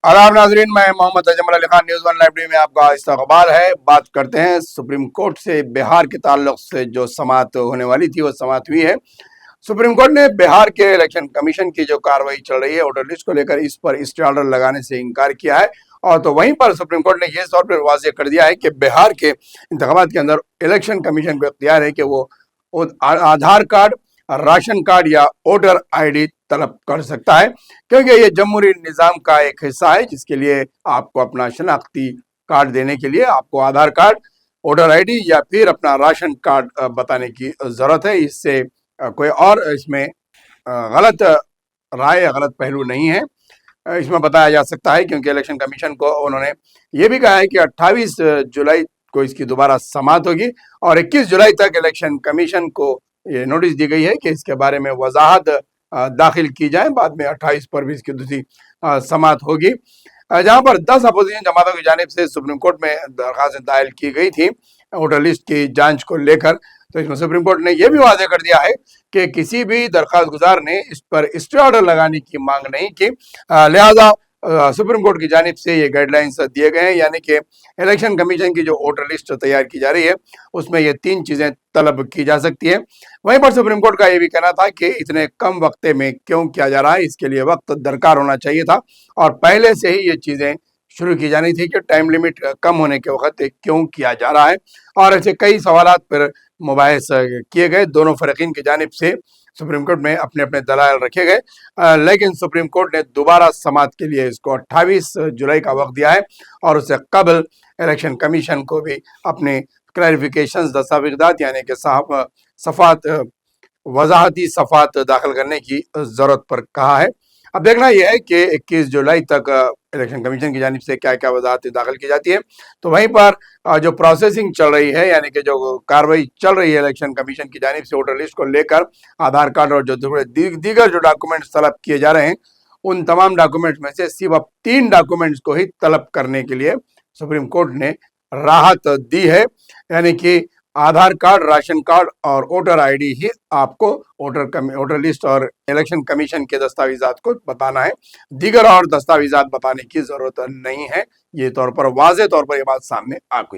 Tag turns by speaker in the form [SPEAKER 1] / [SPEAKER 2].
[SPEAKER 1] आदाब नाजरीन, मैं Mohammad Ajmal Ali Khan, News One Library में आपका इस्तकबाल है। बात करते हैं सुप्रीम कोर्ट से बिहार के ताल्लुक से जो समाअत होने वाली थी वो समाअत हुई है। सुप्रीम कोर्ट ने बिहार के इलेक्शन कमीशन की जो कार्रवाई चल रही है वोटर लिस्ट को लेकर, इस पर स्टे ऑर्डर लगाने से इनकार किया है। और तो वहीं पर सुप्रीम कोर्ट ने ये तौर पर वाज़ेह कर दिया है कि बिहार के इंतखाबात के अंदर इलेक्शन कमीशन को इख्तियार है कि वो आधार कार्ड, राशन कार्ड या वोटर आईडी तलब कर सकता है, क्योंकि ये जमहूरी निज़ाम का एक हिस्सा है जिसके लिए आपको अपना शनाख्ती कार्ड देने के लिए आपको आधार कार्ड, वोटर आईडी या फिर अपना राशन कार्ड बताने की ज़रूरत है। इससे कोई और इसमें गलत राय या गलत पहलू नहीं है। इसमें बताया जा सकता है क्योंकि इलेक्शन कमीशन को उन्होंने ये भी कहा है कि 28 जुलाई को इसकी दोबारा समाअत होगी और 21 जुलाई तक इलेक्शन कमीशन को ये नोटिस दी गई है कि इसके बारे में वजाहत दाखिल की जाए। बाद में 28 पर भी इसकी दूसरी समाअत होगी, जहां पर 10 अपोजिशन जमातों की जानिब से सुप्रीम कोर्ट में दरखास्त दायर की गई थी वोटर लिस्ट की जांच को लेकर। तो इसमें सुप्रीम कोर्ट ने यह भी वाज़ेह कर दिया है कि किसी भी दरखास्त गुजार ने इस पर स्टे ऑर्डर लगाने की मांग नहीं की, लिहाजा सुप्रीम कोर्ट की जानिब से ये गाइडलाइंस दिए गए हैं, यानी कि इलेक्शन कमीशन की जो वोटर लिस्ट तैयार की जा रही है उसमें ये 3 चीज़ें तलब की जा सकती है। वहीं पर सुप्रीम कोर्ट का ये भी कहना था कि इतने कम वक्त में क्यों किया जा रहा है, इसके लिए वक्त दरकार होना चाहिए था और पहले से ही ये चीज़ें शुरू की जानी थी कि टाइम लिमिट कम होने के वक्त क्यों किया जा रहा है। और ऐसे कई सवालात पर मुबाहिस किए गए, दोनों फरीकीन की जानिब से सुप्रीम कोर्ट में अपने अपने दलाइल रखे गए, लेकिन सुप्रीम कोर्ट ने दोबारा समाअत के लिए इसको 28 जुलाई का वक्त दिया है और उससे कबल इलेक्शन कमीशन को भी अपने क्लैरिफिकेशंस, दस्तावेज़ात यानी कि सफ़ात, वजाहती सफ़ात दाखिल करने की ज़रूरत पर कहा है। अब देखना यह है कि 21 जुलाई तक इलेक्शन कमीशन की जानिब से क्या क्या वजाहतें दाखिल की जाती है। तो वहीं पर जो प्रोसेसिंग चल रही है, यानी कि जो कार्रवाई चल रही है इलेक्शन कमीशन की जानिब से वोटर लिस्ट को लेकर, आधार कार्ड और जो दीगर जो डॉक्यूमेंट्स तलब किए जा रहे हैं उन तमाम डॉक्यूमेंट्स में से सिर्फ अब 3 डॉक्यूमेंट्स को ही तलब करने के लिए सुप्रीम कोर्ट ने राहत दी है, यानी कि आधार कार्ड, राशन कार्ड और वोटर आईडी ही आपको वोटर लिस्ट और इलेक्शन कमीशन के दस्तावेजात को बताना है। दीगर और दस्तावेजात बताने की जरूरत नहीं है। ये तौर पर वाज़ेह तौर पर ये बात सामने आ गई।